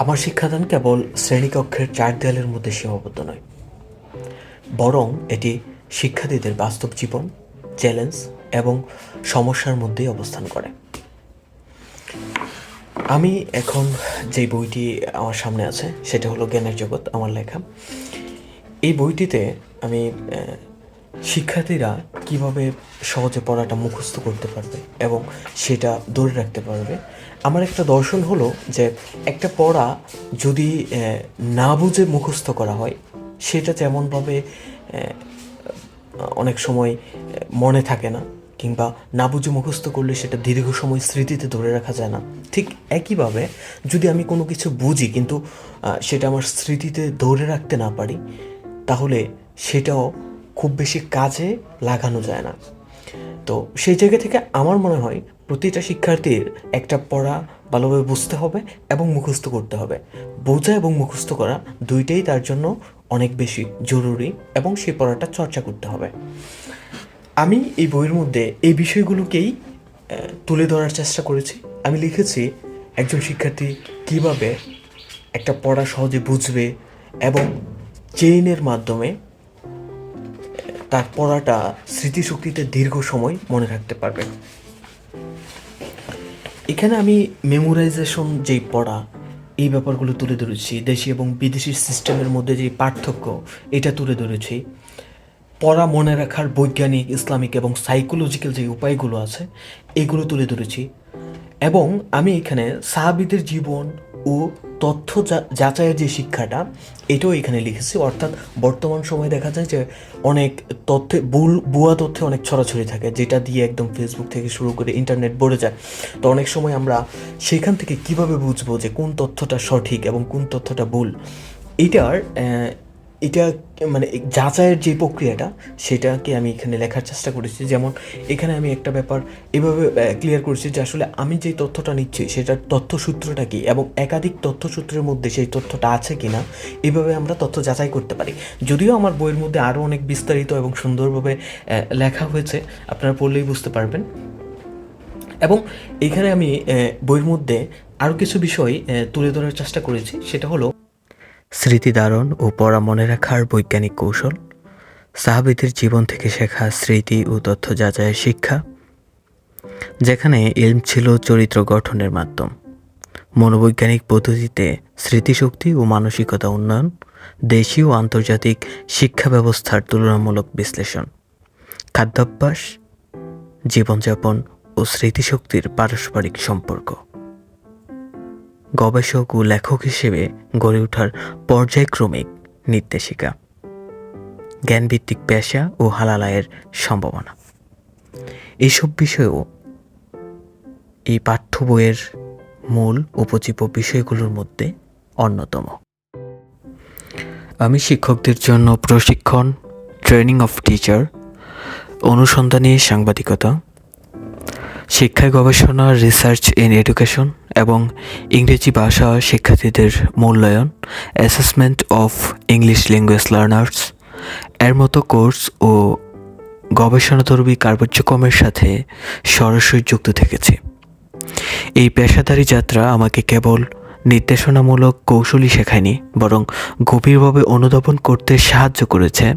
আমার শিক্ষাদান কেবল শ্রেণীকক্ষের চার দেয়ালের মধ্যে সীমাবদ্ধ নয়, বরং এটি শিক্ষার্থীদের বাস্তব জীবন, চ্যালেঞ্জ এবং সমস্যার মধ্যেই অবস্থান করে। আমি এখন যে বইটি আমার সামনে আছে সেটা হলো জ্ঞানের জগৎ, আমার লেখা। এই বইটিতে আমি শিক্ষার্থীরা কিভাবে সহজে পড়াটা মুখস্থ করতে পারবে এবং সেটা ধরে রাখতে পারবে। আমার একটা দর্শন হলো যে একটা পড়া যদি না বুঝে মুখস্থ করা হয়, সেটা তেমনভাবে অনেক সময় মনে থাকে না, কিংবা না বুঝে মুখস্থ করলে সেটা দীর্ঘ সময় স্মৃতিতে ধরে রাখা যায় না। ঠিক একইভাবে যদি আমি কোনো কিছু বুঝি কিন্তু সেটা আমার স্মৃতিতে ধরে রাখতে না পারি, তাহলে সেটাও খুব বেশি কাজে লাগানো যায় না। তো সেই জায়গা থেকে আমার মনে হয় প্রতিটা শিক্ষার্থীর একটা পড়া ভালোভাবে বুঝতে হবে এবং মুখস্থ করতে হবে। বোঝা এবং মুখস্থ করা দুইটাই তার জন্য অনেক বেশি জরুরি এবং সেই পড়াটা চর্চা করতে হবে। আমি এই বইয়ের মধ্যে এই বিষয়গুলোকেই তুলে ধরার চেষ্টা করেছি। আমি লিখেছি একজন শিক্ষার্থী কিভাবে একটা পড়া সহজে বুঝবে এবং চেইনের মাধ্যমে তার পড়াটা স্মৃতিশক্তিতে দীর্ঘ সময় মনে রাখতে পারবে। এখানে আমি মেমোরাইজেশন যেই পড়া, এই ব্যাপারগুলো তুলে ধরেছি। দেশি এবং বিদেশি সিস্টেমের মধ্যে যে পার্থক্য, এটা তুলে ধরেছি। পড়া মনে রাখার বৈজ্ঞানিক, ইসলামিক এবং সাইকোলজিক্যাল যে উপায়গুলো আছে, এগুলো তুলে ধরেছি। এবং আমি এখানে সাহাবীদের জীবন ও তথ্য যাচাইয়ের যে শিক্ষাটা, এটাও এখানে লিখেছি। অর্থাৎ বর্তমান সময়ে দেখা যায় যে অনেক তথ্যে ভুয়া তথ্যে অনেক ছড়াছড়ি থাকে, যেটা দিয়ে একদম ফেসবুক থেকে শুরু করে ইন্টারনেট ভরে যায়। তো অনেক সময় আমরা সেখান থেকে কিভাবে বুঝবো যে কোন তথ্যটা সঠিক এবং কোন তথ্যটা ভুল, এটার এটা মানে যাচাইয়ের যে প্রক্রিয়াটা, সেটাকে আমি এখানে লেখার চেষ্টা করেছি। যেমন এখানে আমি একটা ব্যাপার এভাবে ক্লিয়ার করেছি যে আসলে আমি যেই তথ্যটা নিচ্ছি সেটার তথ্যসূত্রটা কী এবং একাধিক তথ্যসূত্রের মধ্যে সেই তথ্যটা আছে কি না, এইভাবে আমরা তথ্য যাচাই করতে পারি। যদিও আমার বইয়ের মধ্যে আরও অনেক বিস্তারিত এবং সুন্দরভাবে লেখা হয়েছে, আপনারা পড়লেই বুঝতে পারবেন। এবং এখানে আমি বইয়ের মধ্যে আরও কিছু বিষয় তুলে ধরার চেষ্টা করেছি। সেটা হলো স্মৃতিধারণ ও পড়া মনে রাখার বৈজ্ঞানিক কৌশল, সাহাবীদের জীবন থেকে শেখা স্মৃতি ও তথ্য যাচাইয়ের শিক্ষা, যেখানে ইলম ছিল চরিত্র গঠনের মাধ্যম, মনোবৈজ্ঞানিক পদ্ধতিতে স্মৃতিশক্তি ও মানসিকতা উন্নয়ন, দেশি ও আন্তর্জাতিক শিক্ষা ব্যবস্থার তুলনামূলক বিশ্লেষণ, খাদ্যাভ্যাস, জীবনযাপন ও স্মৃতিশক্তির পারস্পরিক সম্পর্ক, গবেষক ও লেখক হিসেবে গড়ে ওঠার পর্যায়ক্রমিক নির্দেশিকা, জ্ঞানভিত্তিক পেশা ও হালাল আয়ের সম্ভাবনা। এইসব বিষয়েও এই পাঠ্য বইয়ের মূল উপজীব্য বিষয়গুলোর মধ্যে অন্যতম। আমি শিক্ষকদের জন্য প্রশিক্ষণ, ট্রেনিং অফ টিচার, অনুসন্ধানী সাংবাদিকতা, শিক্ষায় গবেষণা, রিসার্চ ইন এডুকেশন এবং ইংরেজি ভাষা শিক্ষার্থীদের মূল্যায়ন, assessment of English language learners এর মতো কোর্স ও গবেষণাধর্মী কার্যক্রমের সাথে সরাসরি যুক্ত থেকেছি। এই পেশাদারী যাত্রা আমাকে কেবল নির্দেশনামূলক কৌশলই শেখায়নি, বরং গভীরভাবে অনুধাবন করতে সাহায্য করেছে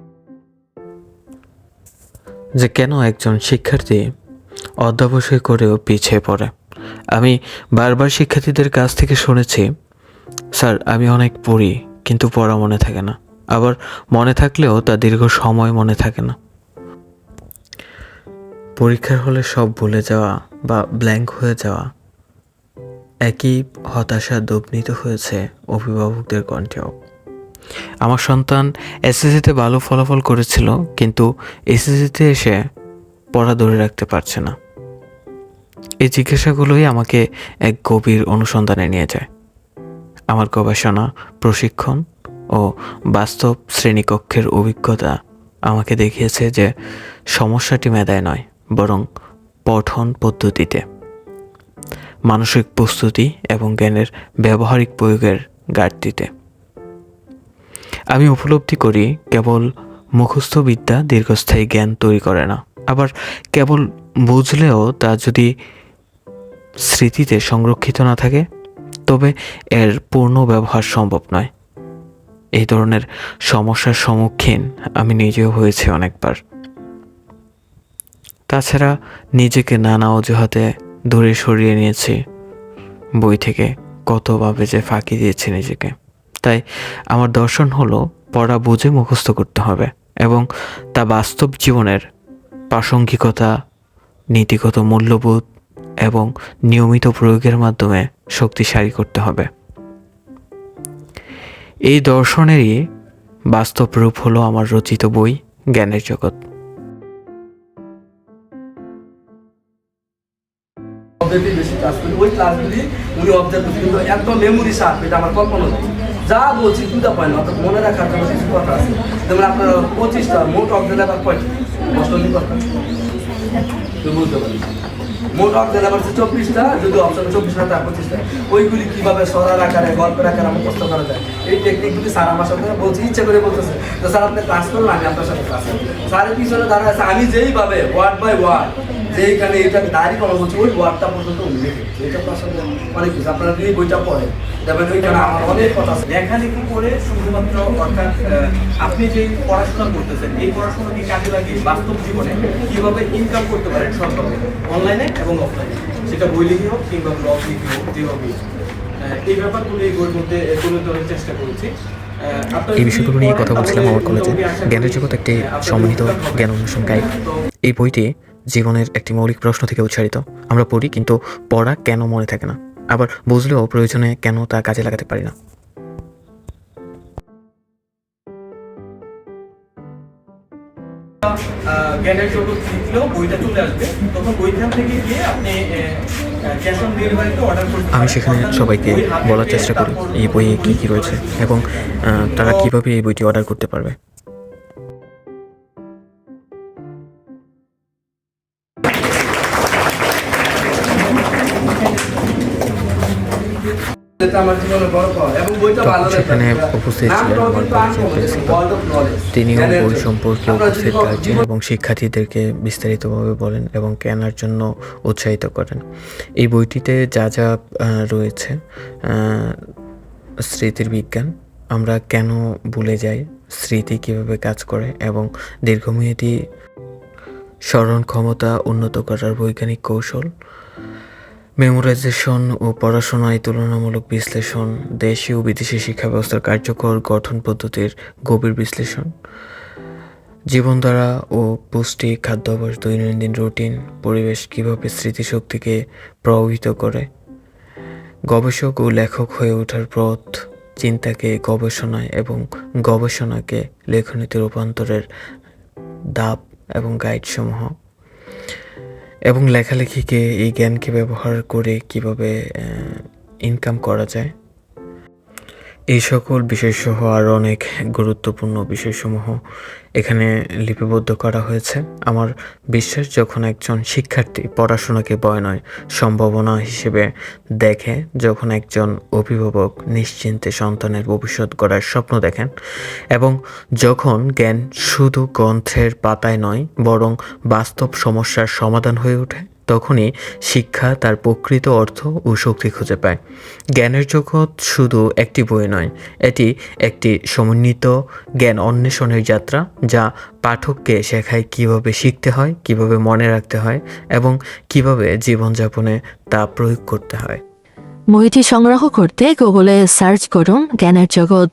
যে কেন একজন শিক্ষার্থী অধ্যবসায় করেও পিছিয়ে পড়ে। আমি বারবার শিক্ষার্থীদের কাছ থেকে শুনেছি, স্যার আমি অনেক পড়ি কিন্তু পড়া মনে থাকে না, আবার মনে থাকলেও তা দীর্ঘ সময় মনে থাকে না। পরীক্ষার হলে সব ভুলে যাওয়া বা ব্ল্যাঙ্ক হয়ে যাওয়া, একই হতাশা দগ্নিত হয়েছে অভিভাবকদের কণ্ঠেও। আমার সন্তান এসএসসিতে ভালো ফলাফল করেছিল, কিন্তু এসএসসিতে এসে পড়া ধরে রাখতে পারছে না। এই জিজ্ঞাসাগুলোই আমাকে এক গভীর অনুসন্ধানে নিয়ে যায়। আমার গবেষণা, প্রশিক্ষণ ও বাস্তব শ্রেণীকক্ষের অভিজ্ঞতা আমাকে দেখিয়েছে যে সমস্যাটি মেধায় নয়, বরং পঠন পদ্ধতিতে, মানসিক প্রস্তুতি এবং জ্ঞানের ব্যবহারিক প্রয়োগের ঘাটতিতে। আমি উপলব্ধি করি কেবল মুখস্থ বিদ্যা দীর্ঘস্থায়ী জ্ঞান তৈরি করে না, আবার কেবল বুঝলেও তা যদি স্মৃতিতে সংরক্ষিত না থাকে তবে এর পূর্ণ ব্যবহার সম্ভব নয়। এই ধরনের সমস্যার সম্মুখীন আমি নিজেও হয়েছি অনেকবার। তাছাড়া নিজেকে নানা অজুহাতে দূরে সরিয়ে নিয়েছি বই থেকে, কতভাবে যে ফাঁকি দিয়েছি নিজেকে। তাই আমার দর্শন হলো পড়া বুঝে মুখস্থ করতে হবে এবং তা বাস্তব জীবনের প্রাসঙ্গিকতা, নীতিগত মূল্যবোধ এবং নিয়মিত প্রয়োগের মাধ্যমে শক্তিশালী করতে হবে। এই দর্শনেরই বাস্তব রূপ হলো আমার রচিত বই জ্ঞানের জগৎ। বেশি ক্লাস করি, ওই ক্লাসগুলি উনি অবজার্ভ করছি, কিন্তু একদম মেমোরি শার্প, এটা আমার কল্পনা নেই। যা বলছি চিন্তা পায় না, অর্থাৎ মনে রাখার জন্য কিছু কথা আছে। যেমন আপনার 25টা মোট অবজার্ভার কয়টি, অষ্টমী কথা বলতে পারি। মোট অবজার্ভার 24টা, যদি অপশন 24টা 25টা, ওইগুলি কিভাবে সরার আকারে গল্পের আকারে মুখস্থ করা যায়, এই টেকনিকগুলি স্যার আমার সাথে বলছি, ইচ্ছে করে বলতেছে। তো স্যার আপনি ক্লাস করুন, আমি আপনার সাথে ক্লাস করি। স্যারের পিছনে দাঁড়া আছে, আমি যেইভাবে ওয়ার্ড বাই ওয়ার্ড, যেইখানে এটা ডায়েরি করা বলছি, ওই ওয়ার্ডটা পর্যন্ত উনি লিখে। এটা তো আসলে অনেক কিছু, আপনারা যদি বইটা পড়েন দেখবেন ওইখানে আমার অনেক কথা আছে। লেখালেখি করে শুধুমাত্র, অর্থাৎ আপনি যে পড়াশোনা করতেছেন, এই পড়াশোনাকে কাজে লাগিয়ে বাস্তব জীবনে কিভাবে ইনকাম করতে পারেন সবভাবে, অনলাইনে এবং অফলাইনে, সেটা বই লিখে হোক কিংবা ব্লগ লিখে হোক, যেভাবে এই ব্যাপারগুলো এই বইয়ের মধ্যে তুলে ধরার চেষ্টা করেছি। এই বিষয়গুলো নিয়ে কথা বলছিলাম আমার কলেজে। জ্ঞানের জগৎ একটি সম্মানিত জ্ঞান অন্বেষণ গাইড। এই বইটি জীবনের একটি মৌলিক প্রশ্ন থেকে উচ্চারিত। আমরা পড়ি, কিন্তু পড়া কেন মনে থাকে না, আবার বুঝলেও প্রয়োজনে কেন তা কাজে লাগাতে পারি না। জ্ঞানের জগৎ লিখলেও বইটা চলে আসবে, তখন বইখান থেকে গিয়ে আপনি ক্যাশ অন ডেলিভারিতে অর্ডার করতে। আমি সেখানে সবাইকে বলার চেষ্টা করি এই বইয়ে কী কী রয়েছে এবং তারা কীভাবে এই বইটি অর্ডার করতে পারবে। আমার জীবনে বড় পাওয়া, এবং বইটা ভালো সেখানে উপস্থিত ছিলেন আমার কলেজের প্রিন্সিপাল। তিনিও বই সম্পর্কে উপস্থিত থাকছেন এবং শিক্ষার্থীদেরকে বিস্তারিতভাবে বলেন এবং কেনার জন্য উৎসাহিত করেন। এই বইটিতে যা যা রয়েছে, স্মৃতির বিজ্ঞান, আমরা কেন ভুলে যাই, স্মৃতি কীভাবে কাজ করে এবং দীর্ঘমেয়াদী স্মরণ ক্ষমতা উন্নত করার বৈজ্ঞানিক কৌশল, মেমোরাইজেশন ও পড়াশোনায় তুলনামূলক বিশ্লেষণ, দেশি ও বিদেশি শিক্ষা ব্যবস্থার কার্যকর গঠন পদ্ধতির গভীর বিশ্লেষণ, জীবনধারা ও পুষ্টি, খাদ্যাভ্যাস, দৈনন্দিন রুটিন, পরিবেশ কীভাবে স্মৃতিশক্তিকে প্রভাবিত করে, গবেষক ও লেখক হয়ে ওঠার পথ, চিন্তাকে গবেষণায় এবং গবেষণাকে লেখনীতে রূপান্তরের ধাপ এবং গাইডসমূহ, এবং লেখালেখিকে, এই জ্ঞানকে ব্যবহার করে কিভাবে ইনকাম করা যায়, এই সকল বিষয়সহ আরও অনেক গুরুত্বপূর্ণ বিষয়সমূহ এখানে লিপিবদ্ধ করা হয়েছে। আমার বিশ্বাস, যখন একজন শিক্ষার্থী পড়াশোনাকে ভয় নয় সম্ভাবনা হিসেবে দেখে, যখন একজন অভিভাবক নিশ্চিন্তে সন্তানের ভবিষ্যৎ গড়ার স্বপ্ন দেখেন, এবং যখন জ্ঞান শুধু গ্রন্থের পাতায় নয় বরং বাস্তব সমস্যার সমাধান হয়ে ওঠে, তখনই শিক্ষা তার প্রকৃত অর্থ ও শক্তি খুঁজে পায়। জ্ঞানের জগৎ শুধু একটি বই নয়, এটি একটি সমন্বিত জ্ঞান অন্বেষণের যাত্রা, যা পাঠককে শেখায় কিভাবে শিখতে হয়, কিভাবে মনে রাখতে হয় এবং কিভাবে জীবনযাপনে তা প্রয়োগ করতে হয়। বইটি সংগ্রহ করতে গুগলে সার্চ করুন জ্ঞানের জগৎ,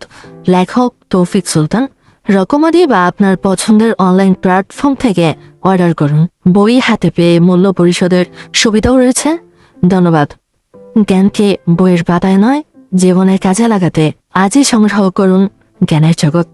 লেখক তৌফিক সুলতান। রকমারি বা আপনার পছন্দের অনলাইন প্ল্যাটফর্ম থেকে অর্ডার করুন। বই হাতে পেয়ে মূল্য পরিশোধের সুবিধাও রয়েছে। ধন্যবাদ। জ্ঞানকে বইয়ের পাতায় নয়, জীবনের কাজে লাগাতে আজই সংগ্রহ করুন জ্ঞানের জগৎ।